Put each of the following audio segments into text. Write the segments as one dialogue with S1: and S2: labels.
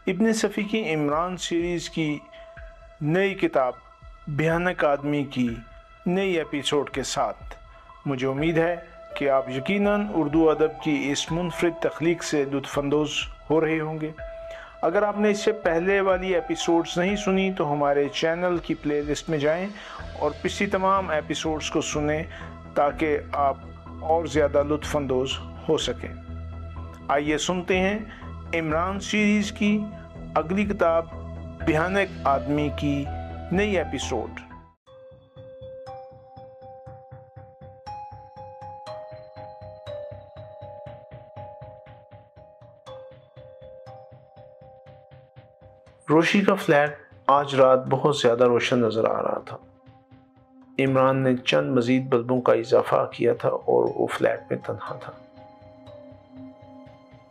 S1: ابن صفی کی عمران سیریز کی نئی کتاب بھیانک آدمی کی نئی ایپیسوڈ کے ساتھ مجھے امید ہے کہ آپ یقیناً اردو ادب کی اس منفرد تخلیق سے لطف اندوز ہو رہے ہوں گے۔ اگر آپ نے اس سے پہلے والی ایپیسوڈز نہیں سنی تو ہمارے چینل کی پلے لسٹ میں جائیں اور پچھلی تمام ایپیسوڈز کو سنیں تاکہ آپ اور زیادہ لطف اندوز ہو سکیں۔ آئیے سنتے ہیں عمران سیریز کی اگلی کتاب بھیانک آدمی کی نئی ایپیسوڈ۔ روشی کا فلیٹ آج رات بہت زیادہ روشن نظر آ رہا تھا۔ عمران نے چند مزید بلبوں کا اضافہ کیا تھا اور وہ فلیٹ میں تنہا تھا۔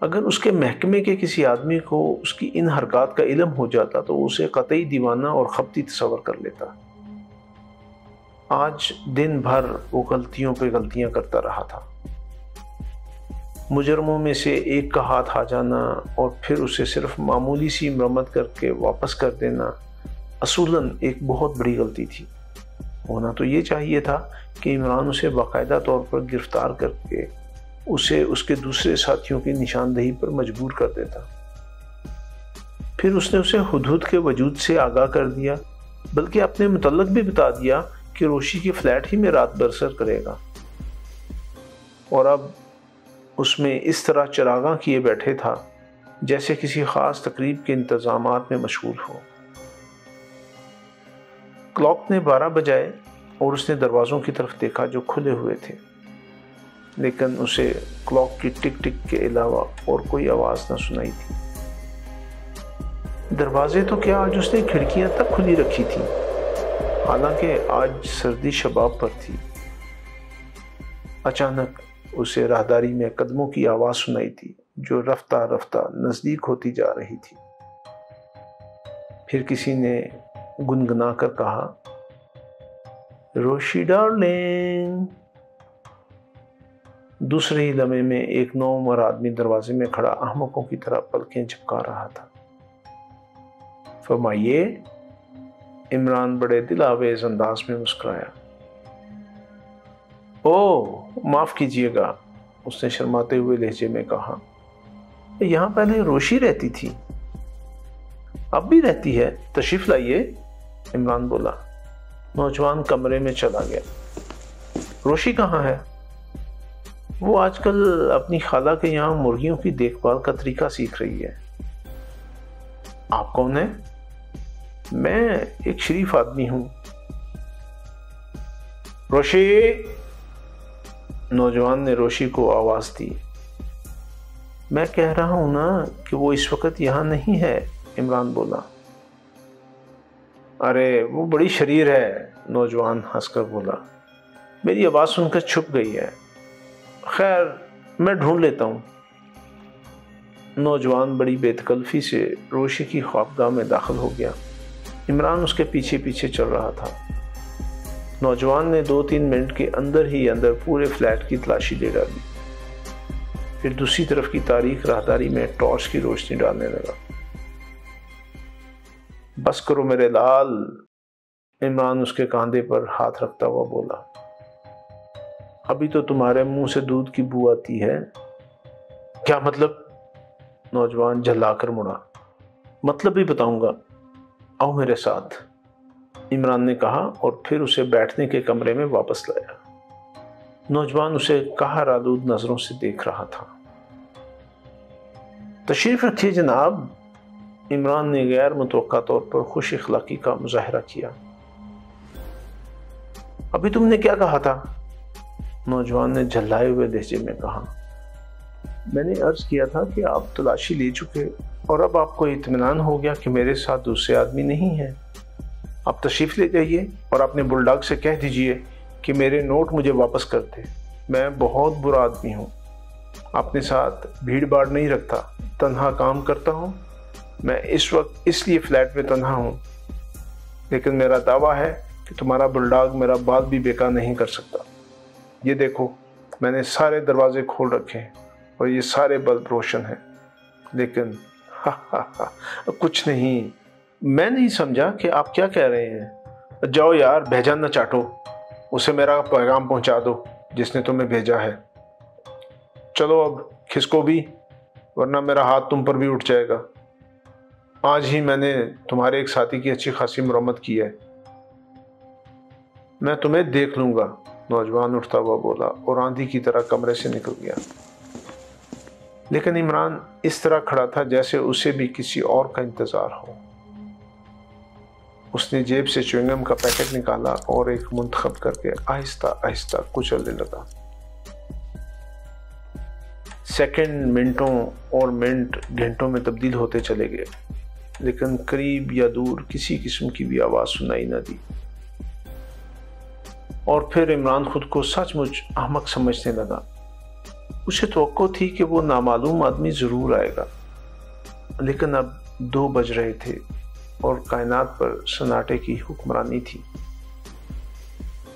S1: اگر اس کے محکمے کے کسی آدمی کو اس کی ان حرکات کا علم ہو جاتا تو اسے قطعی دیوانہ اور خپتی تصور کر لیتا۔ آج دن بھر وہ غلطیوں پہ غلطیاں کرتا رہا تھا۔ مجرموں میں سے ایک کا ہاتھ آ جانا اور پھر اسے صرف معمولی سی مرمت کر کے واپس کر دینا اصولاً ایک بہت بڑی غلطی تھی۔ ہونا تو یہ چاہیے تھا کہ عمران اسے باقاعدہ طور پر گرفتار کر کے اسے اس کے دوسرے ساتھیوں کی نشاندہی پر مجبور کر دیتا۔ پھر اس نے اسے ہدہد کے وجود سے آگاہ کر دیا، بلکہ اپنے متعلق بھی بتا دیا کہ روشی کے فلیٹ ہی میں رات برسر کرے گا، اور اب اس میں اس طرح چراغاں کیے بیٹھے تھا جیسے کسی خاص تقریب کے انتظامات میں مشغول ہو۔ کلاک نے 12 بجائے اور اس نے دروازوں کی طرف دیکھا جو کھلے ہوئے تھے، لیکن اسے کلاک کی ٹک ٹک کے علاوہ اور کوئی آواز نہ سنائی تھی۔ دروازے تو کیا، آج اس نے کھڑکیاں تک کھلی رکھی تھی، حالانکہ آج سردی شباب پر تھی۔ اچانک اسے راہداری میں قدموں کی آواز سنائی تھی جو رفتہ رفتہ نزدیک ہوتی جا رہی تھی۔ پھر کسی نے گنگنا کر کہا، روشی ڈارلنگ۔ دوسرے ہی لمحے میں ایک نوعمر آدمی دروازے میں کھڑا احمقوں کی طرح پلکیں جھپکا رہا تھا۔ فرمائیے، عمران بڑے دل آویز انداز میں مسکرایا۔ اوہ، معاف کیجیے گا، اس نے شرماتے ہوئے لہجے میں کہا، یہاں پہلے روشی رہتی تھی۔ اب بھی رہتی ہے، تشریف لائیے، عمران بولا۔ نوجوان کمرے میں چلا گیا۔ روشی کہاں ہے؟ وہ آج کل اپنی خالہ کے یہاں مرغیوں کی دیکھ بھال کا طریقہ سیکھ رہی ہے۔ آپ کون ہیں؟ میں ایک شریف آدمی ہوں۔ روشی! نوجوان نے روشی کو آواز دی۔ میں کہہ رہا ہوں نا کہ وہ اس وقت یہاں نہیں ہے، عمران بولا۔ ارے وہ بڑی شریر ہے، نوجوان ہنس کر بولا۔ میری آواز سن کر چھپ گئی ہے۔ خیر، میں ڈھونڈ لیتا ہوں۔ نوجوان بڑی بے تکلفی سے روشی کی خوابگاہ میں داخل ہو گیا۔ عمران اس کے پیچھے پیچھے چل رہا تھا۔ نوجوان نے 2-3 منٹ کے اندر ہی اندر پورے فلیٹ کی تلاشی لے ڈالی، پھر دوسری طرف کی تاریک راہداری میں ٹارچ کی روشنی ڈالنے لگا۔ بس کرو میرے لال، عمران اس کے کاندھے پر ہاتھ رکھتا ہوا بولا۔ ابھی تو تمہارے منہ سے دودھ کی بو آتی ہے۔ کیا مطلب؟ نوجوان جھلا کر مڑا۔ مطلب بھی بتاؤں گا، آؤ میرے ساتھ، عمران نے کہا اور پھر اسے بیٹھنے کے کمرے میں واپس لایا۔ نوجوان اسے قہر آلود نظروں سے دیکھ رہا تھا۔ تشریف رکھیے جناب، عمران نے غیر متوقع طور پر خوش اخلاقی کا مظاہرہ کیا۔ ابھی تم نے کیا کہا تھا؟ نوجوان نے جھلائے ہوئے لہجے میں کہا۔ میں نے عرض کیا تھا کہ آپ تلاشی لے چکے اور اب آپ کو اطمینان ہو گیا کہ میرے ساتھ دوسرے آدمی نہیں ہیں۔ آپ تشریف لے جائیے اور اپنے بلڈاگ سے کہہ دیجئے کہ میرے نوٹ مجھے واپس کر دے۔ میں بہت برا آدمی ہوں، اپنے ساتھ بھیڑ باڑ نہیں رکھتا، تنہا کام کرتا ہوں۔ میں اس وقت اس لیے فلیٹ میں تنہا ہوں، لیکن میرا دعویٰ ہے کہ تمہارا بلڈاگ میرا بال بھی بیکار نہیں کر سکتا۔ یہ دیکھو، میں نے سارے دروازے کھول رکھے ہیں اور یہ سارے بلب روشن ہیں، لیکن کچھ نہیں، میں نہیں سمجھا کہ آپ کیا کہہ رہے ہیں۔ جاؤ یار، بھیجان نہ چاٹو، اسے میرا پیغام پہنچا دو جس نے تمہیں بھیجا ہے۔ چلو اب کھسکو بھی، ورنہ میرا ہاتھ تم پر بھی اٹھ جائے گا۔ آج ہی میں نے تمہارے ایک ساتھی کی اچھی خاصی مرمت کی ہے، میں تمہیں دیکھ لوں گا۔ نوجوان اٹھتا ہوا بولا اور آندھی کی طرح کمرے سے نکل گیا۔ لیکن عمران اس طرح کھڑا تھا جیسے اسے بھی کسی اور کا انتظار ہو۔ اس نے جیب سے چوئنگم کا پیکٹ نکالا اور ایک منتخب کر کے آہستہ آہستہ کچلنے لگا۔ سیکنڈ منٹوں اور منٹ گھنٹوں میں تبدیل ہوتے چلے گئے، لیکن قریب یا دور کسی قسم کی بھی آواز سنائی نہ دی۔ اور پھر عمران خود کو سچ مچ احمق سمجھنے لگا۔ اسے توقع تھی کہ وہ نامعلوم آدمی ضرور آئے گا، لیکن اب 2 بج رہے تھے اور کائنات پر سناٹے کی حکمرانی تھی۔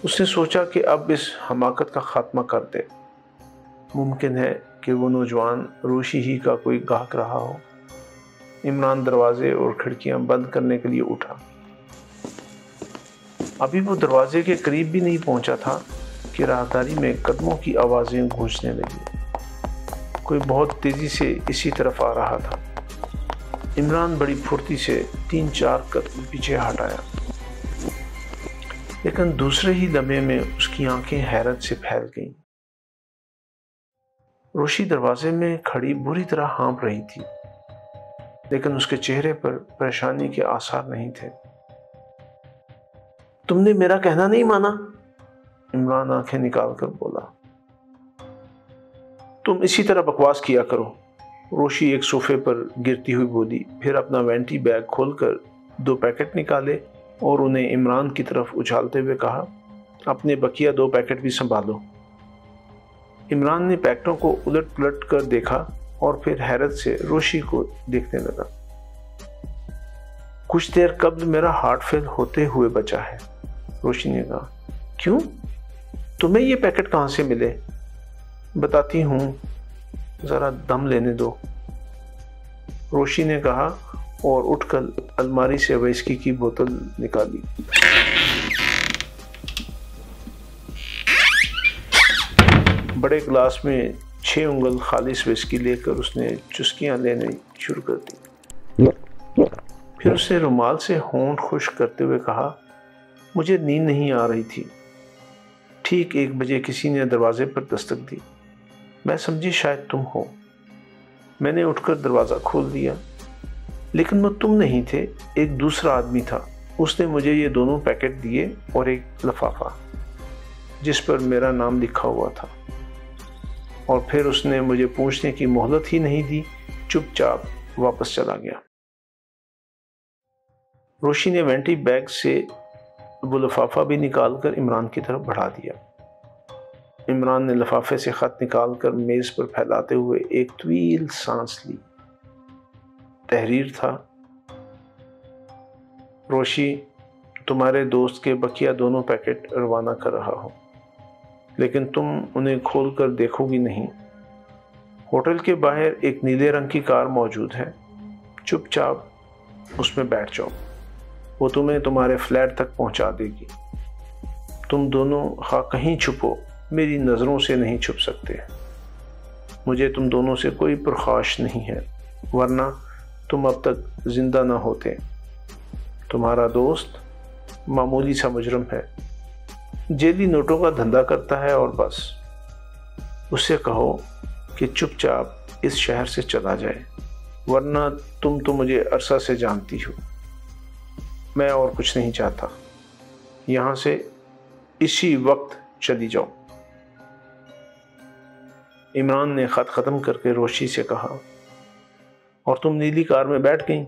S1: اس نے سوچا کہ اب اس حماقت کا خاتمہ کر دے۔ ممکن ہے کہ وہ نوجوان روشی ہی کا کوئی گاہک رہا ہو۔ عمران دروازے اور کھڑکیاں بند کرنے کے لیے اٹھا۔ ابھی وہ دروازے کے قریب بھی نہیں پہنچا تھا کہ راہداری میں قدموں کی آوازیں گونجنے لگی۔ کوئی بہت تیزی سے اسی طرف آ رہا تھا۔ عمران بڑی پھرتی سے 3-4 قدم پیچھے ہٹ آیا، لیکن دوسرے ہی لمحے میں اس کی آنکھیں حیرت سے پھیل گئیں۔ روشی دروازے میں کھڑی بری طرح ہانپ رہی تھی، لیکن اس کے چہرے پر پریشانی کے آثار نہیں تھے۔ تم نے میرا کہنا نہیں مانا؟ عمران آنکھیں نکال کر بولا۔ تم اسی طرح بکواس کیا کرو، روشی ایک صوفے پر گرتی ہوئی بولی، پھر اپنا وینٹی بیگ کھول کر 2 پیکٹ نکالے اور انہیں عمران کی طرف اچھالتے ہوئے کہا، اپنے بقیہ 2 پیکٹ بھی سنبھالو۔ عمران نے پیکٹوں کو الٹ پلٹ کر دیکھا اور پھر حیرت سے روشی کو دیکھنے لگا۔ کچھ دیر قبل میرا ہارٹ فیل ہوتے ہوئے بچا ہے، روشی نے کہا۔ کیوں؟ تمہیں یہ پیکٹ کہاں سے ملے؟ بتاتی ہوں، ذرا دم لینے دو، روشی نے کہا اور اٹھ کر الماری سے وسکی کی بوتل نکالی۔ بڑے گلاس میں 6 انگل خالص وسکی لے کر اس نے چسکیاں لینے شروع کر دی۔ پھر اس نے رومال سے ہونٹ خشک کرتے ہوئے کہا، مجھے نیند نہیں آ رہی تھی۔ ٹھیک 1 بجے کسی نے دروازے پر دستک دی۔ میں سمجھی شاید تم ہو۔ میں نے اٹھ کر دروازہ کھول دیا، لیکن وہ تم نہیں تھے، ایک دوسرا آدمی تھا۔ اس نے مجھے یہ دونوں پیکٹ دیے اور ایک لفافہ جس پر میرا نام لکھا ہوا تھا، اور پھر اس نے مجھے پوچھنے کی مہلت ہی نہیں دی، چپ چاپ واپس چلا گیا۔ روشی نے وینٹی بیگ سے وہ لفافہ بھی نکال کر عمران کی طرف بڑھا دیا۔ عمران نے لفافے سے خط نکال کر میز پر پھیلاتے ہوئے ایک طویل سانس لی۔ تحریر تھا، روشی تمہارے دوست کے بقیہ دونوں پیکٹ روانہ کر رہا ہوں، لیکن تم انہیں کھول کر دیکھو گی نہیں۔ ہوٹل کے باہر ایک نیلے رنگ کی کار موجود ہے، چپ چاپ اس میں بیٹھ جاؤ، وہ تمہیں تمہارے فلیٹ تک پہنچا دے گی۔ تم دونوں خواہ کہیں چھپو، میری نظروں سے نہیں چھپ سکتے۔ مجھے تم دونوں سے کوئی پرخاش نہیں ہے، ورنہ تم اب تک زندہ نہ ہوتے۔ تمہارا دوست معمولی سا مجرم ہے، جیلی نوٹوں کا دھندا کرتا ہے اور بس۔ اس سے کہو کہ چپ چاپ اس شہر سے چلا جائے، ورنہ تم تو مجھے عرصہ سے جانتی ہو۔ میں اور کچھ نہیں چاہتا، یہاں سے اسی وقت چلی جاؤ۔ عمران نے خط ختم کر کے روشی سے کہا، اور تم نیلی کار میں بیٹھ گئیں؟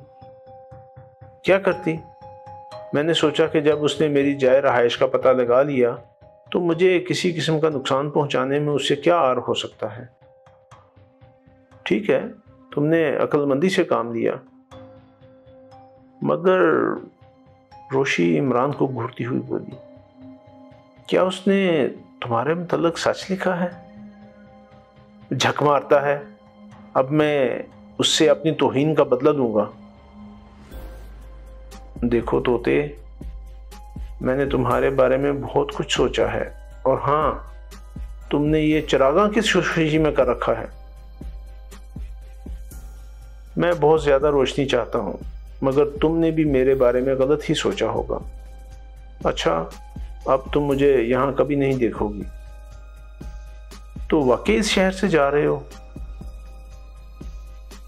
S1: کیا کرتی؟ میں نے سوچا کہ جب اس نے میری جائے رہائش کا پتہ لگا لیا تو مجھے کسی قسم کا نقصان پہنچانے میں اس سے کیا عار ہو سکتا ہے۔ ٹھیک ہے، تم نے عقل مندی سے کام لیا، مگر روشی عمران کو گھورتی ہوئی بولی، کیا اس نے تمہارے متعلق سچ لکھا ہے؟ جھک مارتا ہے، اب میں اس سے اپنی توہین کا بدلہ لوں گا۔ دیکھو طوطے، میں نے تمہارے بارے میں بہت کچھ سوچا ہے، اور ہاں، تم نے یہ چراغاں کس خوشی میں کر رکھا ہے؟ میں بہت زیادہ روشنی چاہتا ہوں، مگر تم نے بھی میرے بارے میں غلط ہی سوچا ہوگا۔ اچھا، اب تم مجھے یہاں کبھی نہیں دیکھو گی۔ تو واقعی اس شہر سے جا رہے ہو؟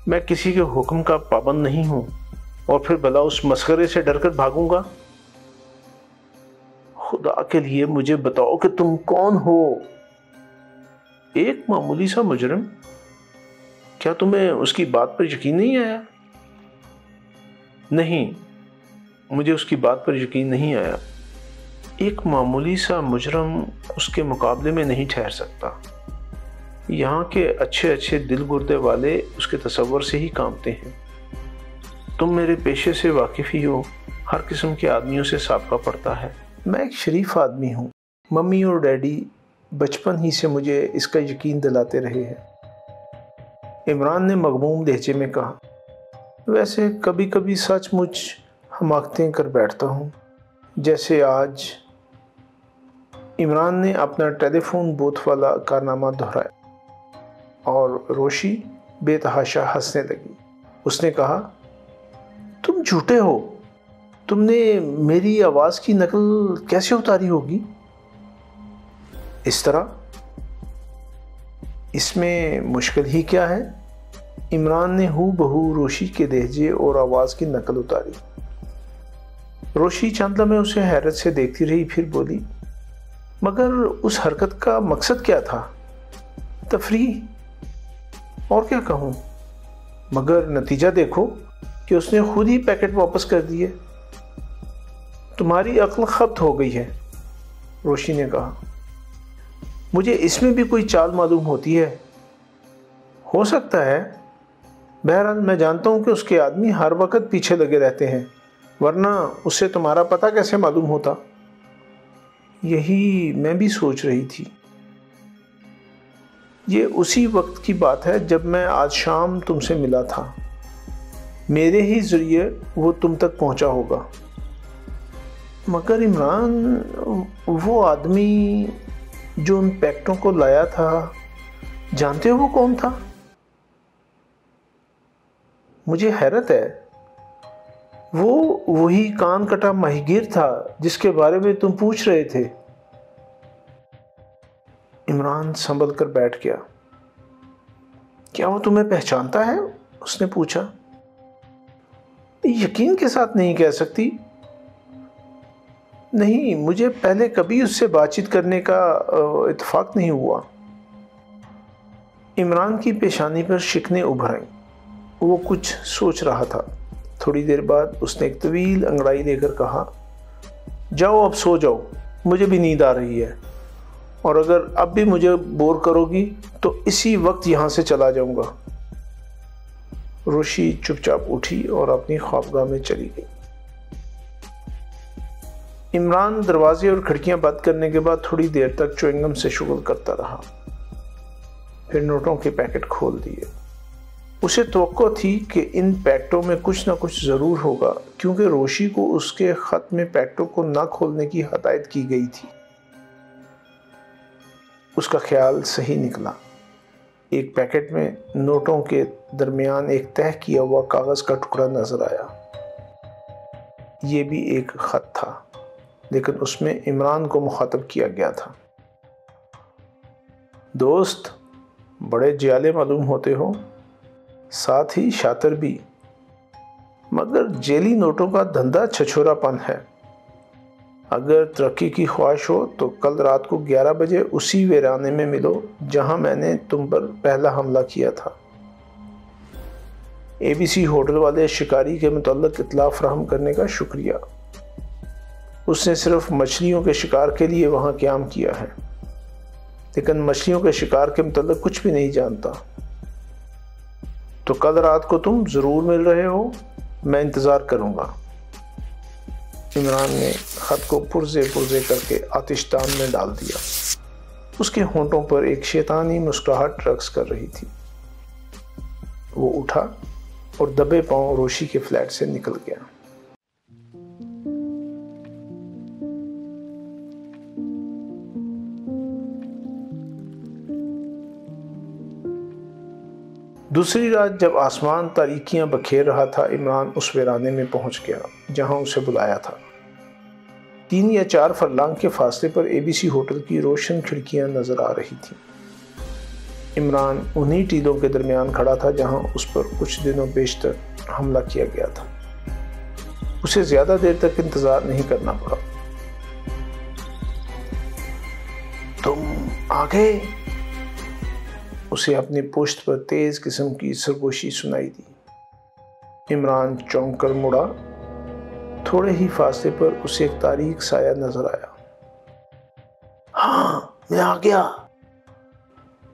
S1: میں کسی کے حکم کا پابند نہیں ہوں، اور پھر بھلا اس مسخرے سے ڈر کر بھاگوں گا؟ خدا کے لیے مجھے بتاؤ کہ تم کون ہو؟ ایک معمولی سا مجرم؟ کیا تمہیں اس کی بات پر یقین نہیں آیا؟ نہیں، مجھے اس کی بات پر یقین نہیں آیا۔ ایک معمولی سا مجرم اس کے مقابلے میں نہیں ٹھہر سکتا۔ یہاں کے اچھے اچھے دل گردے والے اس کے تصور سے ہی کانپتے ہیں۔ تم میرے پیشے سے واقف ہی ہو، ہر قسم کے آدمیوں سے سابقہ پڑتا ہے۔ میں ایک شریف آدمی ہوں۔ ممی اور ڈیڈی بچپن ہی سے مجھے اس کا یقین دلاتے رہے ہیں۔ عمران نے مغموم لہجے میں کہا۔ ویسے کبھی کبھی سچ مچ حماقتیں کر بیٹھتا ہوں، جیسے آج۔ عمران نے اپنا ٹیلی فون بوتھ والا کارنامہ دہرایا اور روشی بے تحاشا ہنسنے لگی۔ اس نے کہا، تم جھوٹے ہو، تم نے میری آواز کی نقل کیسے اتاری ہوگی؟ اس طرح؟ اس میں مشکل ہی کیا ہے؟ عمران نے ہو بہو روشی کے لہجے اور آواز کی نقل اتاری۔ روشی چند لمحے اسے حیرت سے دیکھتی رہی، پھر بولی، مگر اس حرکت کا مقصد کیا تھا؟ تفریح، اور کیا کہوں؟ مگر نتیجہ دیکھو کہ اس نے خود ہی پیکٹ واپس کر دیے۔ تمہاری عقل خبت ہو گئی ہے، روشی نے کہا۔ مجھے اس میں بھی کوئی چال معلوم ہوتی ہے۔ ہو سکتا ہے، بہرحال میں جانتا ہوں کہ اس کے آدمی ہر وقت پیچھے لگے رہتے ہیں، ورنہ اس سے تمہارا پتہ کیسے معلوم ہوتا؟ یہی میں بھی سوچ رہی تھی۔ یہ اسی وقت کی بات ہے جب میں آج شام تم سے ملا تھا۔ میرے ہی ذریعے وہ تم تک پہنچا ہوگا۔ مگر عمران، وہ آدمی جو ان پیکٹوں کو لایا تھا، جانتے ہو وہ کون تھا؟ مجھے حیرت ہے۔ وہی کان کٹا ماہی گیر تھا جس کے بارے میں تم پوچھ رہے تھے۔ عمران سنبھل کر بیٹھ گیا۔ کیا وہ تمہیں پہچانتا ہے؟ اس نے پوچھا۔ یقین کے ساتھ نہیں کہہ سکتی۔ نہیں، مجھے پہلے کبھی اس سے بات چیت کرنے کا اتفاق نہیں ہوا۔ عمران کی پیشانی پر شکنیں ابھر آئیں۔ وہ کچھ سوچ رہا تھا۔ تھوڑی دیر بعد اس نے ایک طویل انگڑائی لے کر کہا، جاؤ اب سو جاؤ، مجھے بھی نیند آ رہی ہے، اور اگر اب بھی مجھے بور کرو گی تو اسی وقت یہاں سے چلا جاؤں گا۔ روشی چپ چاپ اٹھی اور اپنی خوابگاہ میں چلی گئی۔ عمران دروازے اور کھڑکیاں بند کرنے کے بعد تھوڑی دیر تک چوئنگم سے شغل کرتا رہا، پھر نوٹوں کے پیکٹ کھول دیے۔ اسے توقع تھی کہ ان پیکٹوں میں کچھ نہ کچھ ضرور ہوگا، کیونکہ روشی کو اس کے خط میں پیکٹوں کو نہ کھولنے کی ہدایت کی گئی تھی۔ اس کا خیال صحیح نکلا۔ ایک پیکٹ میں نوٹوں کے درمیان ایک تہہ کیا ہوا کاغذ کا ٹکڑا نظر آیا۔ یہ بھی ایک خط تھا، لیکن اس میں عمران کو مخاطب کیا گیا تھا۔ دوست، بڑے جیالے معلوم ہوتے ہو، ساتھ ہی شاطر بھی، مگر جیلی نوٹوں کا دھندا چھچورا پن ہے۔ اگر ترقی کی خواہش ہو تو کل رات کو 11 بجے اسی ویرانے میں ملو جہاں میں نے تم پر پہلا حملہ کیا تھا۔ ABC ہوٹل والے شکاری کے متعلق اطلاع فراہم کرنے کا شکریہ۔ اس نے صرف مچھلیوں کے شکار کے لیے وہاں قیام کیا ہے، لیکن مچھلیوں کے شکار کے متعلق کچھ بھی نہیں جانتا۔ تو کل رات کو تم ضرور مل رہے ہو، میں انتظار کروں گا۔ عمران نے خط کو پرزے پرزے کر کے آتش دان میں ڈال دیا۔ اس کے ہونٹوں پر ایک شیطانی مسکراہٹ رقص کر رہی تھی۔ وہ اٹھا اور دبے پاؤں روشی کے فلیٹ سے نکل گیا۔ دوسری رات جب آسمان تاریکیاں بکھیر رہا تھا، عمران اس ویرانے میں پہنچ گیا جہاں اسے بلایا تھا۔ 3 یا 4 فرلانگ کے فاصلے پر ABC ہوٹل کی روشن کھڑکیاں نظر آ رہی تھیں۔ عمران انہی ٹیلوں کے درمیان کھڑا تھا جہاں اس پر کچھ دنوں بیشتر حملہ کیا گیا تھا۔ اسے زیادہ دیر تک انتظار نہیں کرنا پڑا۔ تم آ گئے؟ اسے اپنی پشت پر تیز قسم کی سرگوشی سنائی دی۔ عمران چونک کر مڑا۔ تھوڑے ہی فاصلے پر اسے ایک تاریک سایہ نظر آیا۔ ہاں، میں آ گیا،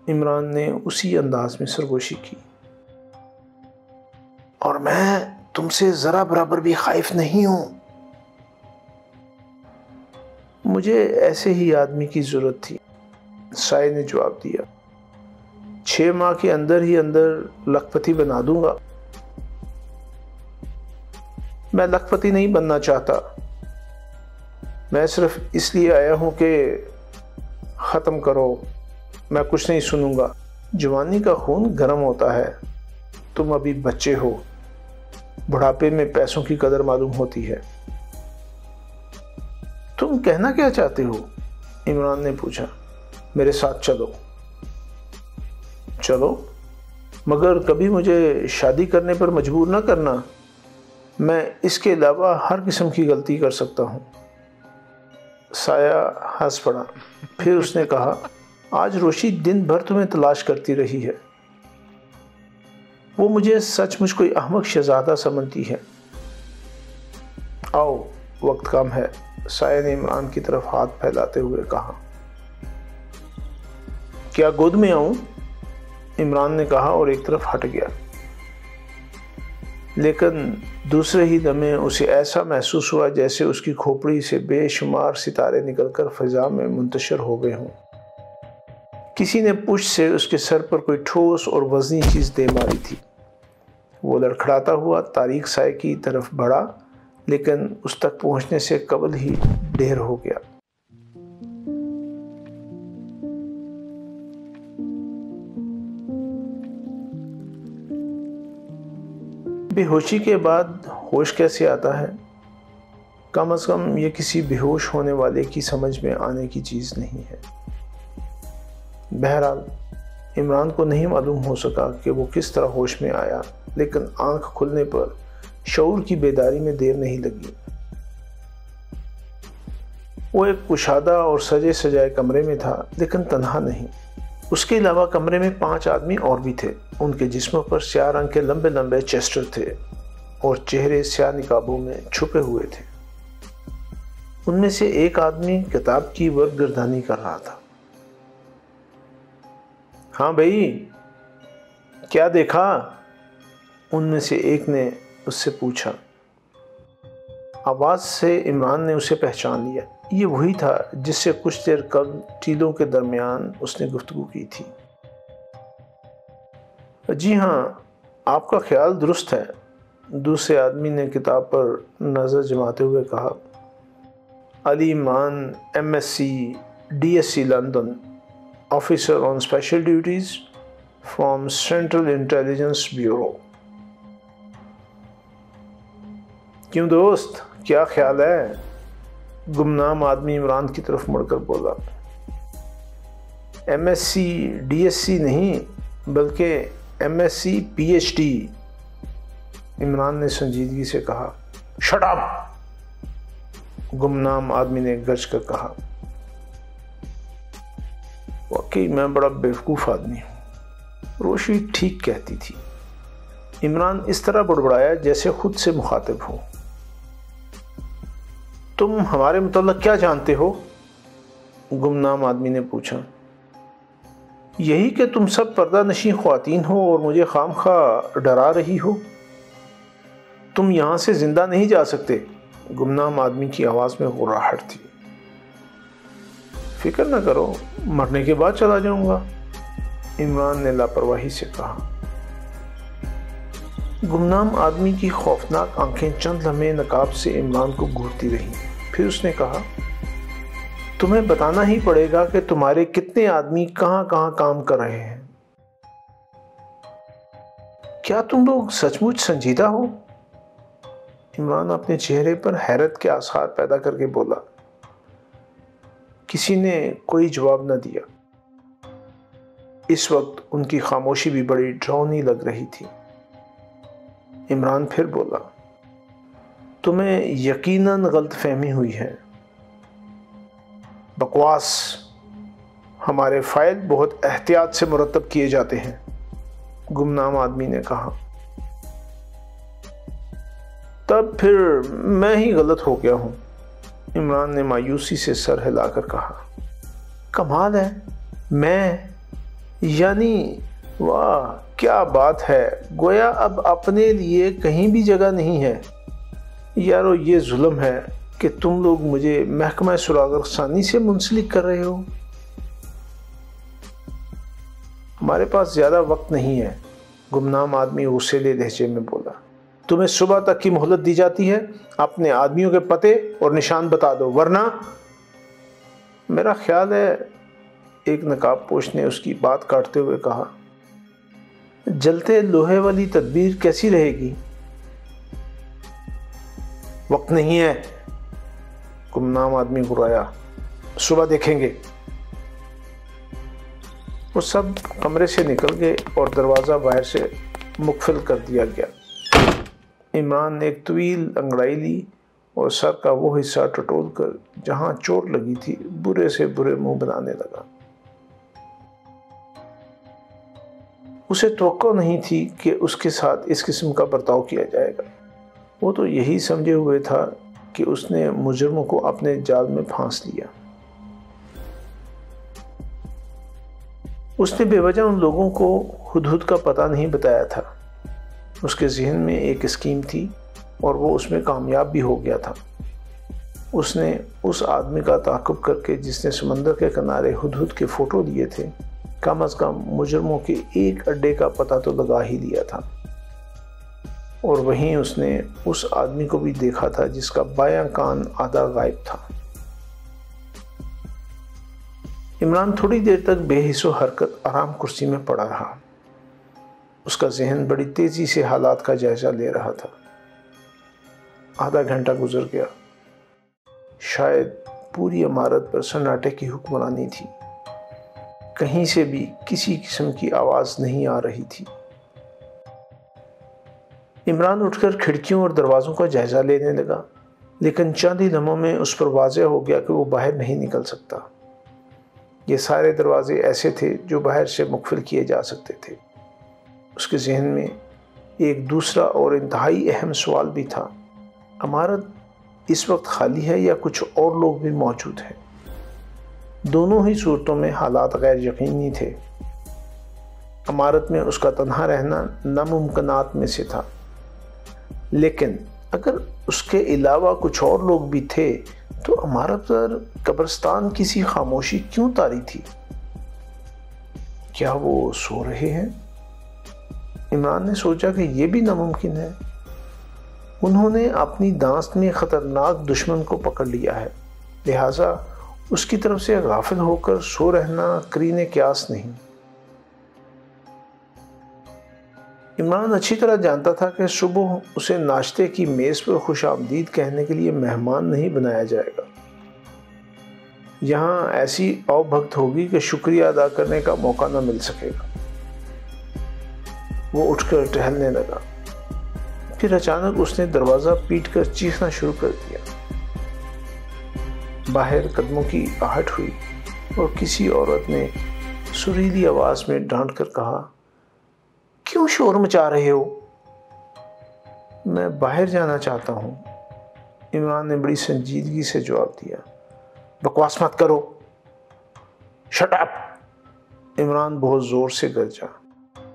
S1: عمران نے اسی انداز میں سرگوشی کی۔ اور میں تم سے ذرا برابر بھی خائف نہیں ہوں۔ مجھے ایسے ہی آدمی کی ضرورت تھی، سائے نے جواب دیا۔ 6 ماہ کے اندر ہی اندر لکھپتی بنا دوں گا۔ میں لکھپتی نہیں بننا چاہتا، میں صرف اس لیے آیا ہوں کہ ختم کرو، میں کچھ نہیں سنوں گا۔ جوانی کا خون گرم ہوتا ہے، تم ابھی بچے ہو، بڑھاپے میں پیسوں کی قدر معلوم ہوتی ہے۔ تم کہنا کیا چاہتے ہو؟ عمران نے پوچھا۔ میرے ساتھ چلو۔ چلو، مگر کبھی مجھے شادی کرنے پر مجبور نہ کرنا، میں اس کے علاوہ ہر قسم کی غلطی کر سکتا ہوں۔ سایہ ہنس پڑا، پھر اس نے کہا، آج روشی دن بھر تمہیں تلاش کرتی رہی ہے۔ وہ مجھے سچ مچ کوئی احمق شہزادہ سمجھتی ہے۔ آؤ، وقت کم ہے، سایہ نے عمران کی طرف ہاتھ پھیلاتے ہوئے کہا۔ کیا گود میں آؤں؟ عمران نے کہا اور ایک طرف ہٹ گیا۔ لیکن دوسرے ہی لمحے اسے ایسا محسوس ہوا جیسے اس کی کھوپڑی سے بے شمار ستارے نکل کر فضا میں منتشر ہو گئے ہوں۔ کسی نے پشت سے اس کے سر پر کوئی ٹھوس اور وزنی چیز دے ماری تھی۔ وہ لڑکھڑاتا ہوا تاریک سائے کی طرف بڑھا، لیکن اس تک پہنچنے سے قبل ہی ڈھیر ہو گیا۔ بے ہوشی کے بعد ہوش کیسے آتا ہے؟ کم از کم یہ کسی بے ہوش ہونے والے کی سمجھ میں آنے کی چیز نہیں ہے۔ بہرحال عمران کو نہیں معلوم ہو سکا کہ وہ کس طرح ہوش میں آیا، لیکن آنکھ کھلنے پر شعور کی بیداری میں دیر نہیں لگی۔ وہ ایک کشادہ اور سجے سجائے کمرے میں تھا، لیکن تنہا نہیں۔ اس کے علاوہ کمرے میں 5 آدمی اور بھی تھے۔ ان کے جسموں پر سیاہ رنگ کے لمبے لمبے چیسٹر تھے اور چہرے سیاہ نقابوں میں چھپے ہوئے تھے۔ ان میں سے ایک آدمی کتاب کی ورق گردانی کر رہا تھا۔ ہاں بھائی، کیا دیکھا؟ ان میں سے ایک نے اس سے پوچھا۔ آواز سے عمران نے اسے پہچان لیا۔ یہ وہی تھا جس سے کچھ دیر قبل ٹیلوں کے درمیان اس نے گفتگو کی تھی۔ جی ہاں، آپ کا خیال درست ہے، دوسرے آدمی نے کتاب پر نظر جماتے ہوئے کہا۔ Ali Imran, MSc DSc London, officer on special duties from central intelligence bureau. کیوں دوست، کیا خیال ہے؟ گمنام آدمی عمران کی طرف مڑ کر بولا۔ MSc DSc نہیں بلکہ MSc PhD، عمران نے سنجیدگی سے کہا۔ شٹ اپ، گمنام آدمی نے گرج کر کہا۔ واقعی میں بڑا بیوقوف آدمی ہوں، روشی ٹھیک کہتی تھی۔ عمران اس طرح بڑبڑایا جیسے خود سے مخاطب ہو۔ تم ہمارے متعلق کیا جانتے ہو؟ گمنام آدمی نے پوچھا۔ یہی کہ تم سب پردہ نشین خواتین ہو اور مجھے خام خواہ ڈرا رہی ہو۔ تم یہاں سے زندہ نہیں جا سکتے۔ گمنام آدمی کی آواز میں غراہٹ تھی۔ فکر نہ کرو، مرنے کے بعد چلا جاؤں گا، عمران نے لاپرواہی سے کہا۔ گمنام آدمی کی خوفناک آنکھیں چند لمحے نقاب سے عمران کو گھورتی رہیں، پھر اس نے کہا، تمہیں بتانا ہی پڑے گا کہ تمہارے کتنے آدمی کہاں کہاں کام کر رہے ہیں۔ کیا تم لوگ سچ مچ سنجیدہ ہو؟ عمران اپنے چہرے پر حیرت کے آثار پیدا کر کے بولا۔ کسی نے کوئی جواب نہ دیا۔ اس وقت ان کی خاموشی بھی بڑی ڈراؤنی لگ رہی تھی۔ عمران پھر بولا، تمہیں یقیناً غلط فہمی ہوئی ہے۔ بکواس، ہمارے فائل بہت احتیاط سے مرتب کیے جاتے ہیں، گمنام آدمی نے کہا۔ تب پھر میں ہی غلط ہو گیا ہوں، عمران نے مایوسی سے سر ہلا کر کہا۔ کمال ہے، میں یعنی واہ کیا بات ہے، گویا اب اپنے لیے کہیں بھی جگہ نہیں ہے۔ یارو یہ ظلم ہے کہ تم لوگ مجھے محکمہ سراغ ثانی سے منسلک کر رہے ہو۔ ہمارے پاس زیادہ وقت نہیں ہے، گمنام آدمی غصیلے لہجے میں بولا۔ تمہیں صبح تک کی مہلت دی جاتی ہے، اپنے آدمیوں کے پتے اور نشان بتا دو، ورنہ میرا خیال ہے، ایک نقاب پوش نے اس کی بات کاٹتے ہوئے کہا، جلتے لوہے والی تدبیر کیسی رہے گی؟ وقت نہیں ہے، گمنام آدمی گرایا، صبح دیکھیں گے۔ وہ سب کمرے سے نکل گئے اور دروازہ باہر سے مقفل کر دیا گیا۔ عمران نے ایک طویل انگڑائی لی اور سر کا وہ حصہ ٹٹول کر جہاں چوٹ لگی تھی برے سے برے منہ بنانے لگا۔ اسے توقع نہیں تھی کہ اس کے ساتھ اس قسم کا برتاؤ کیا جائے گا۔ وہ تو یہی سمجھے ہوئے تھا کہ اس نے مجرموں کو اپنے جال میں پھانس لیا۔ اس نے بے وجہ ان لوگوں کو ہدہد کا پتہ نہیں بتایا تھا۔ اس کے ذہن میں ایک اسکیم تھی اور وہ اس میں کامیاب بھی ہو گیا تھا۔ اس نے اس آدمی کا تعاقب کر کے جس نے سمندر کے کنارے ہدہد کے فوٹو لیے تھے، کم از کم مجرموں کے ایک اڈے کا پتہ تو لگا ہی لیا تھا، اور وہیں اس نے اس آدمی کو بھی دیکھا تھا جس کا بایاں کان آدھا غائب تھا۔ عمران تھوڑی دیر تک بے حس و حرکت آرام کرسی میں پڑا رہا۔ اس کا ذہن بڑی تیزی سے حالات کا جائزہ لے رہا تھا۔ آدھا گھنٹہ گزر گیا۔ شاید پوری عمارت پر سناٹے کی حکمرانی تھی۔ کہیں سے بھی کسی قسم کی آواز نہیں آ رہی تھی۔ عمران اٹھ کر کھڑکیوں اور دروازوں کا جائزہ لینے لگا، لیکن چند ہی لمحوں میں اس پر واضح ہو گیا کہ وہ باہر نہیں نکل سکتا۔ یہ سارے دروازے ایسے تھے جو باہر سے مقفل کیے جا سکتے تھے۔ اس کے ذہن میں ایک دوسرا اور انتہائی اہم سوال بھی تھا، عمارت اس وقت خالی ہے یا کچھ اور لوگ بھی موجود ہیں؟ دونوں ہی صورتوں میں حالات غیر یقینی تھے۔ عمارت میں اس کا تنہا رہنا ناممکنات میں سے تھا، لیکن اگر اس کے علاوہ کچھ اور لوگ بھی تھے تو عمارت پر قبرستان کی سی خاموشی کیوں طاری تھی؟ کیا وہ سو رہے ہیں؟ عمران نے سوچا کہ یہ بھی ناممکن ہے۔ انہوں نے اپنی دانست میں خطرناک دشمن کو پکڑ لیا ہے، لہٰذا اس کی طرف سے غافل ہو کر سو رہنا قرین قیاس نہیں۔ عمران اچھی طرح جانتا تھا کہ صبح اسے ناشتے کی میز پر خوش آمدید کہنے کے لیے مہمان نہیں بنایا جائے گا۔ یہاں ایسی او بھگت ہوگی کہ شکریہ ادا کرنے کا موقع نہ مل سکے گا۔ وہ اٹھ کر ٹہلنے لگا، پھر اچانک اس نے دروازہ پیٹ کر چیخنا شروع کر دیا۔ باہر قدموں کی آہٹ ہوئی اور کسی عورت نے سریلی آواز میں ڈانٹ کر کہا، کیوں شور مچا رہے ہو؟ میں باہر جانا چاہتا ہوں، عمران نے بڑی سنجیدگی سے جواب دیا۔ بکواس مت کرو، شٹ اپ، عمران بہت زور سے گرجا۔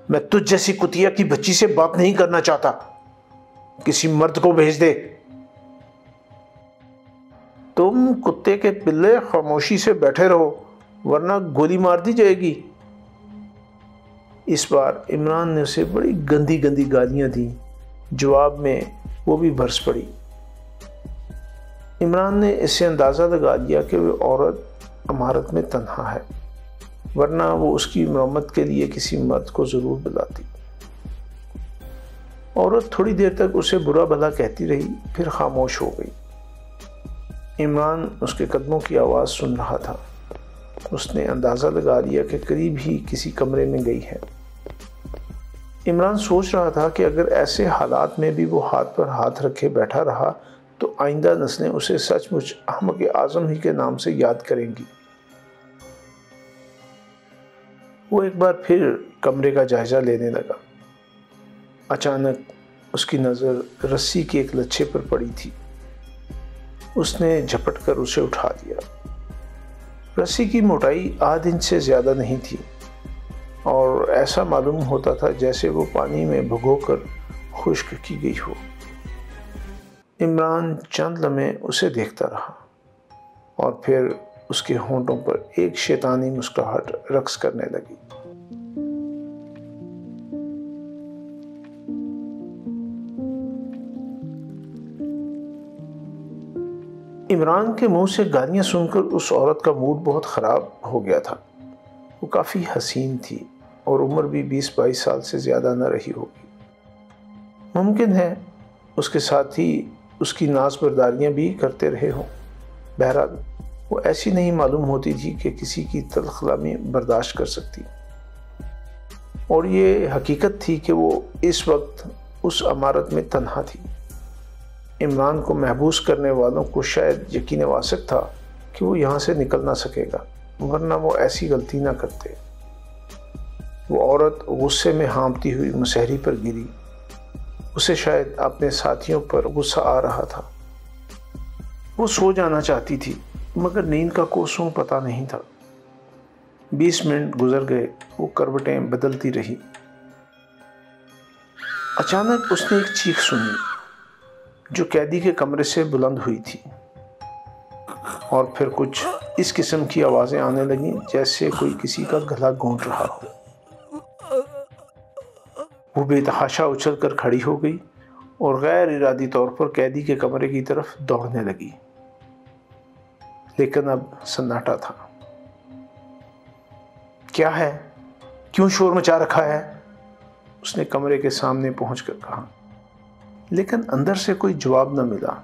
S1: میں تجھ جیسی کتیا کی بچی سے بات نہیں کرنا چاہتا، کسی مرد کو بھیج دے۔ تم کتے کے پلے خاموشی سے بیٹھے رہو ورنہ گولی مار دی جائے گی۔ اس بار عمران نے اسے بڑی گندی گندی گالیاں دیں جواب میں وہ بھی برس پڑی۔ عمران نے اس سے اندازہ لگا لیا کہ وہ عورت عمارت میں تنہا ہے، ورنہ وہ اس کی مرمت کے لیے کسی مرد کو ضرور بلاتی۔ عورت تھوڑی دیر تک اسے برا بھلا کہتی رہی، پھر خاموش ہو گئی۔ عمران اس کے قدموں کی آواز سن رہا تھا۔ اس نے اندازہ لگا لیا کہ قریب ہی کسی کمرے میں گئی ہے۔ عمران سوچ رہا تھا کہ اگر ایسے حالات میں بھی وہ ہاتھ پر ہاتھ رکھے بیٹھا رہا تو آئندہ نسلیں اسے سچ مچ احمق اعظم ہی کے نام سے یاد کریں گی۔ وہ ایک بار پھر کمرے کا جائزہ لینے لگا۔ اچانک اس کی نظر رسی کے ایک لچھے پر پڑی تھی۔ اس نے جھپٹ کر اسے اٹھا لیا۔ رسی کی موٹائی آدھ انچ سے زیادہ نہیں تھی اور ایسا معلوم ہوتا تھا جیسے وہ پانی میں بھگو کر خشک کی گئی ہو۔ عمران چند لمحے اسے دیکھتا رہا اور پھر اس کے ہونٹوں پر ایک شیطانی مسکراہٹ رقص کرنے لگی۔ عمران کے منہ سے گالیاں سن کر اس عورت کا موڈ بہت خراب ہو گیا تھا۔ وہ کافی حسین تھی اور عمر بھی 20-22 سال سے زیادہ نہ رہی ہوگی۔ ممکن ہے اس کے ساتھی اس کی ناز برداریاں بھی کرتے رہے ہوں۔ بہرحال وہ ایسی نہیں معلوم ہوتی تھی کہ کسی کی تلخ کلامی برداشت کر سکتی، اور یہ حقیقت تھی کہ وہ اس وقت اس عمارت میں تنہا تھی۔ عمران کو محبوس کرنے والوں کو شاید یقین واثق تھا کہ وہ یہاں سے نکل نہ سکے گا، ورنہ وہ ایسی غلطی نہ کرتے۔ وہ عورت غصے میں ہانپتی ہوئی مسہری پر گری۔ اسے شاید اپنے ساتھیوں پر غصہ آ رہا تھا۔ وہ سو جانا چاہتی تھی مگر نیند کا کوسوں پتہ نہیں تھا۔ 20 منٹ گزر گئے، وہ کروٹیں بدلتی رہی۔ اچانک اس نے ایک چیخ سنی جو قیدی کے کمرے سے بلند ہوئی تھی، اور پھر کچھ اس قسم کی آوازیں آنے لگیں جیسے کوئی کسی کا گلا گونٹ رہا ہو۔ وہ بے تحاشا اچھل کر کھڑی ہو گئی اور غیر ارادی طور پر قیدی کے کمرے کی طرف دوڑنے لگی، لیکن اب سناٹا تھا۔ کیا ہے؟ کیوں شور مچا رکھا ہے؟ اس نے کمرے کے سامنے پہنچ کر کہا، لیکن اندر سے کوئی جواب نہ ملا۔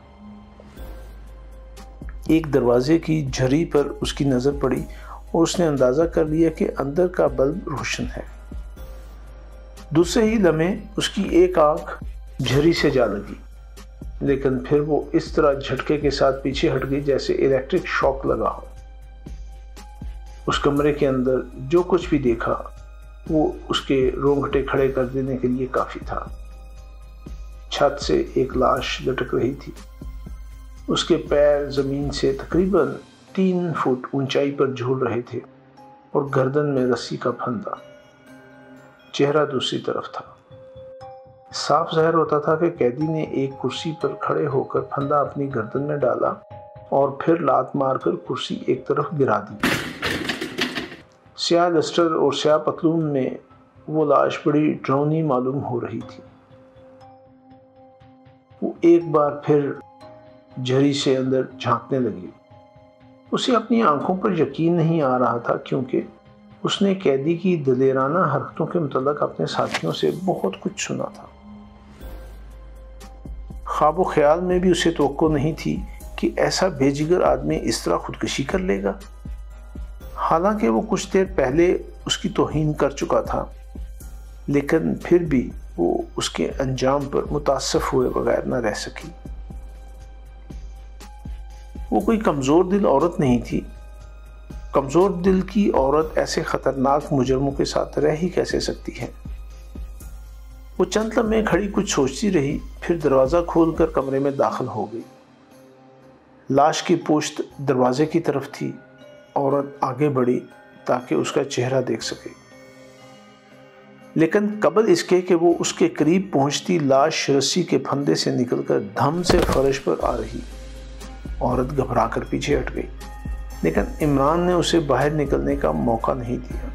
S1: ایک دروازے کی جھری پر اس کی نظر پڑی اور اس نے اندازہ کر لیا کہ اندر کا بلب روشن ہے۔ دوسرے ہی لمحے اس کی ایک آنکھ جھری سے جا لگی، لیکن پھر وہ اس طرح جھٹکے کے ساتھ پیچھے ہٹ گئی جیسے الیکٹرک شاک لگا ہو۔ اس کمرے کے اندر جو کچھ بھی دیکھا وہ اس کے رونگٹے کھڑے کر دینے کے لیے کافی تھا۔ چھت سے ایک لاش لٹک رہی تھی۔ اس کے پیر زمین سے تقریباً 3 فٹ اونچائی پر جھول رہے تھے اور گردن میں رسی کا پھندا۔ چہرہ دوسری طرف تھا۔ صاف ظاہر ہوتا تھا کہ قیدی نے ایک کرسی پر کھڑے ہو کر پھندا اپنی گردن میں ڈالا اور پھر لات مار کر کرسی ایک طرف گرا دی۔ سیاہ لسٹر اور سیاہ پتلون میں وہ لاش بڑی ڈراؤنی معلوم ہو رہی تھی۔ وہ ایک بار پھر جھری سے اندر جھانکنے لگی۔ اسے اپنی آنکھوں پر یقین نہیں آ رہا تھا، کیونکہ اس نے قیدی کی دلیرانہ حرکتوں کے متعلق اپنے ساتھیوں سے بہت کچھ سنا تھا۔ خواب و خیال میں بھی اسے توقع نہیں تھی کہ ایسا بے جگر آدمی اس طرح خودکشی کر لے گا، حالانکہ وہ کچھ دیر پہلے اس کی توہین کر چکا تھا، لیکن پھر بھی وہ اس کے انجام پر متاسف ہوئے بغیر نہ رہ سکی۔ وہ کوئی کمزور دل عورت نہیں تھی۔ کمزور دل کی عورت ایسے خطرناک مجرموں کے ساتھ رہ ہی کیسے سکتی ہے؟ وہ چند لمحے کھڑی کچھ سوچتی رہی، پھر دروازہ کھول کر کمرے میں داخل ہو گئی۔ لاش کی پشت دروازے کی طرف تھی۔ عورت آگے بڑھی تاکہ اس کا چہرہ دیکھ سکے، لیکن قبل اس کے کہ وہ اس کے قریب پہنچتی، لاش رسی کے پھندے سے نکل کر دھم سے فرش پر آ رہی۔ عورت گھبرا کر پیچھے ہٹ گئی، لیکن عمران نے اسے باہر نکلنے کا موقع نہیں دیا۔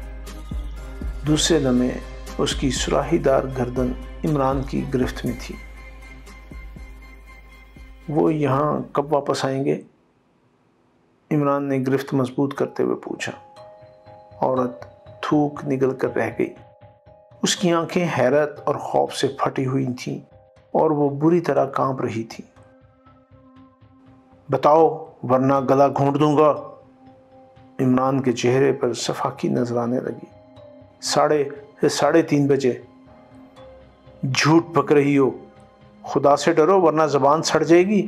S1: دوسرے لمحے اس کی سراہی دار گردن عمران کی گرفت میں تھی۔ وہ یہاں کب واپس آئیں گے؟ عمران نے گرفت مضبوط کرتے ہوئے پوچھا۔ عورت تھوک نگل کر رہ گئی۔ اس کی آنکھیں حیرت اور خوف سے پھٹی ہوئی تھیں اور وہ بری طرح کانپ رہی تھی۔ بتاؤ ورنہ گلا گھونٹ دوں گا۔ عمران کے چہرے پر صفاقی نظر آنے لگی۔ 3:30 بجے۔ جھوٹ پک رہی ہو، خدا سے ڈرو ورنہ زبان سڑ جائے گی۔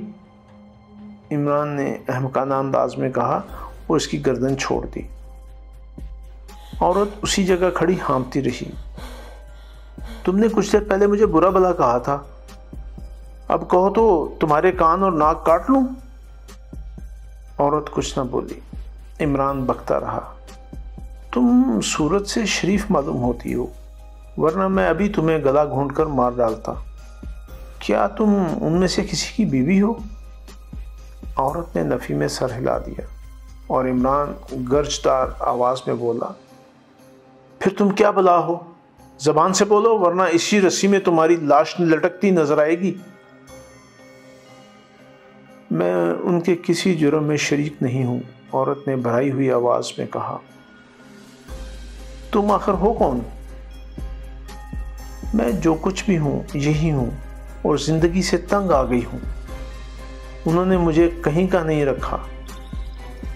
S1: عمران نے احمقانہ انداز میں کہا اور اس کی گردن چھوڑ دی۔ عورت اسی جگہ کھڑی ہانپتی رہی۔ تم نے کچھ دیر پہلے مجھے برا بھلا کہا تھا، اب کہو تو تمہارے کان اور ناک کاٹ لوں۔ عورت کچھ نہ بولی۔ عمران بکتا رہا۔ تم صورت سے شریف معلوم ہوتی ہو، ورنہ میں ابھی تمہیں گلا گھونٹ کر مار ڈالتا۔ کیا تم ان میں سے کسی کی بیوی ہو؟ عورت نے نفی میں سر ہلا دیا اور عمران گرجدار آواز میں بولا، پھر تم کیا بلا ہو؟ زبان سے بولو ورنہ اسی رسی میں تمہاری لاش لٹکتی نظر آئے گی۔ میں ان کے کسی جرم میں شریک نہیں ہوں، عورت نے بھرائی ہوئی آواز میں کہا۔ تم آخر ہو کون؟ میں جو کچھ بھی ہوں یہی ہوں اور زندگی سے تنگ آ گئی ہوں۔ انہوں نے مجھے کہیں کا نہیں رکھا،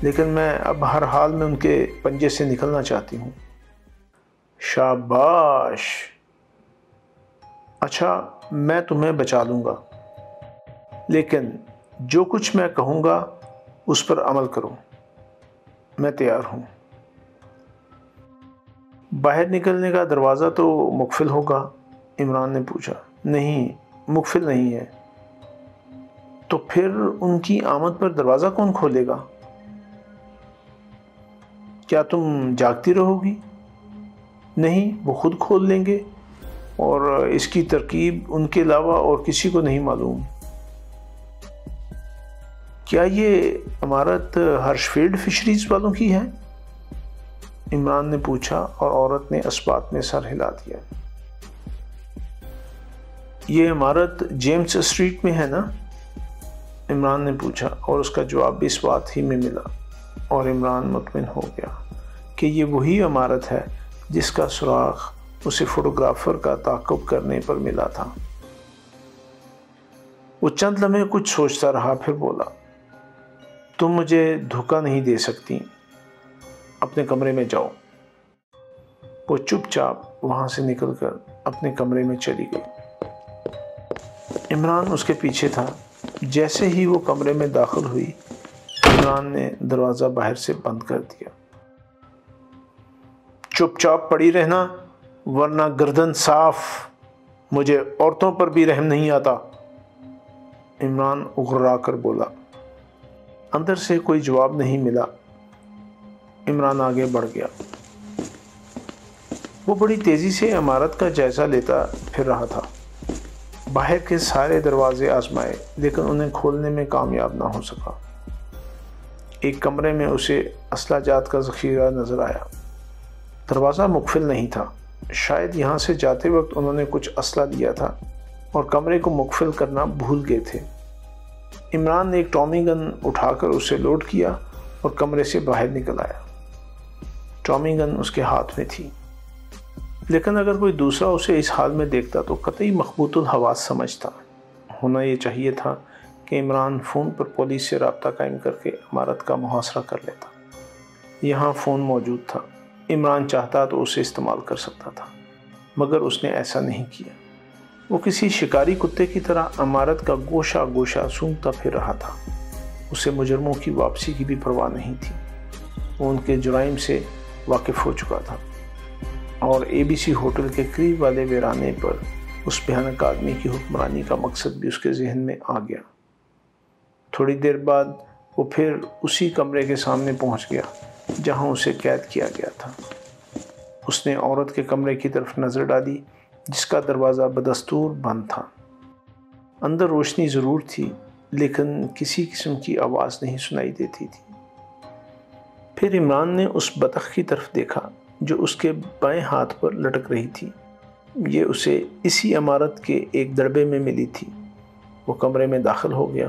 S1: لیکن میں اب ہر حال میں ان کے پنجے سے نکلنا چاہتی ہوں۔ شاباش، اچھا میں تمہیں بچا لوں گا، لیکن جو کچھ میں کہوں گا اس پر عمل کرو۔ میں تیار ہوں۔ باہر نکلنے کا دروازہ تو مقفل ہوگا؟ عمران نے پوچھا۔ نہیں، مقفل نہیں ہے۔ تو پھر ان کی آمد پر دروازہ کون کھولے گا؟ کیا تم جاگتی رہو گی؟ نہیں، وہ خود کھول لیں گے، اور اس کی ترکیب ان کے علاوہ اور کسی کو نہیں معلوم۔ کیا یہ عمارت ہرشفیلڈ فشریز والوں کی ہے؟ عمران نے پوچھا اور عورت نے اس بات میں سر ہلا دیا۔ یہ عمارت جیمز اسٹریٹ میں ہے نا؟ عمران نے پوچھا اور اس کا جواب بھی اس بات ہی میں ملا، اور عمران مطمئن ہو گیا کہ یہ وہی عمارت ہے جس کا سراغ اسے فوٹوگرافر کا تعاقب کرنے پر ملا تھا۔ وہ چند لمحے کچھ سوچتا رہا، پھر بولا، تم مجھے دھوکہ نہیں دے سکتی، اپنے کمرے میں جاؤ۔ وہ چپ چاپ وہاں سے نکل کر اپنے کمرے میں چلی گئی۔ عمران اس کے پیچھے تھا۔ جیسے ہی وہ کمرے میں داخل ہوئی، عمران نے دروازہ باہر سے بند کر دیا۔ چپ چاپ پڑی رہنا ورنہ گردن صاف، مجھے عورتوں پر بھی رحم نہیں آتا، عمران اغرا کر بولا۔ اندر سے کوئی جواب نہیں ملا۔ عمران آگے بڑھ گیا۔ وہ بڑی تیزی سے عمارت کا جائزہ لیتا پھر رہا تھا۔ باہر کے سارے دروازے آزمائے لیکن انہیں کھولنے میں کامیاب نہ ہو سکا۔ ایک کمرے میں اسے اسلحہ جات کا ذخیرہ نظر آیا۔ دروازہ مقفل نہیں تھا، شاید یہاں سے جاتے وقت انہوں نے کچھ اسلحہ لیا تھا اور کمرے کو مقفل کرنا بھول گئے تھے۔ عمران نے ایک ٹامی گن اٹھا کر اسے لوڈ کیا اور کمرے سے باہر نکل آیا۔ ٹامی گن اس کے ہاتھ میں تھی، لیکن اگر کوئی دوسرا اسے اس حال میں دیکھتا تو قطعی مخبوط الحواس سمجھتا۔ ہونا یہ چاہیے تھا کہ عمران فون پر پولیس سے رابطہ قائم کر کے عمارت کا محاصرہ کر لیتا۔ یہاں فون موجود تھا، عمران چاہتا تو اسے استعمال کر سکتا تھا، مگر اس نے ایسا نہیں کیا۔ وہ کسی شکاری کتے کی طرح عمارت کا گوشہ گوشہ سونگھتا پھر رہا تھا۔ اسے مجرموں کی واپسی کی بھی پرواہ نہیں تھی۔ وہ ان کے جرائم سے واقف ہو چکا تھا، اور ABC ہوٹل کے قریب والے ویرانے پر اس بھیانک آدمی کی حکمرانی کا مقصد بھی اس کے ذہن میں آ گیا۔ تھوڑی دیر بعد وہ پھر اسی کمرے کے سامنے پہنچ گیا جہاں اسے قید کیا گیا تھا۔ اس نے عورت کے کمرے کی طرف نظر ڈالی جس کا دروازہ بدستور بند تھا۔ اندر روشنی ضرور تھی لیکن کسی قسم کی آواز نہیں سنائی دیتی تھی۔ پھر عمران نے اس بطخ کی طرف دیکھا جو اس کے بائیں ہاتھ پر لٹک رہی تھی۔ یہ اسے اسی عمارت کے ایک دربے میں ملی تھی۔ وہ کمرے میں داخل ہو گیا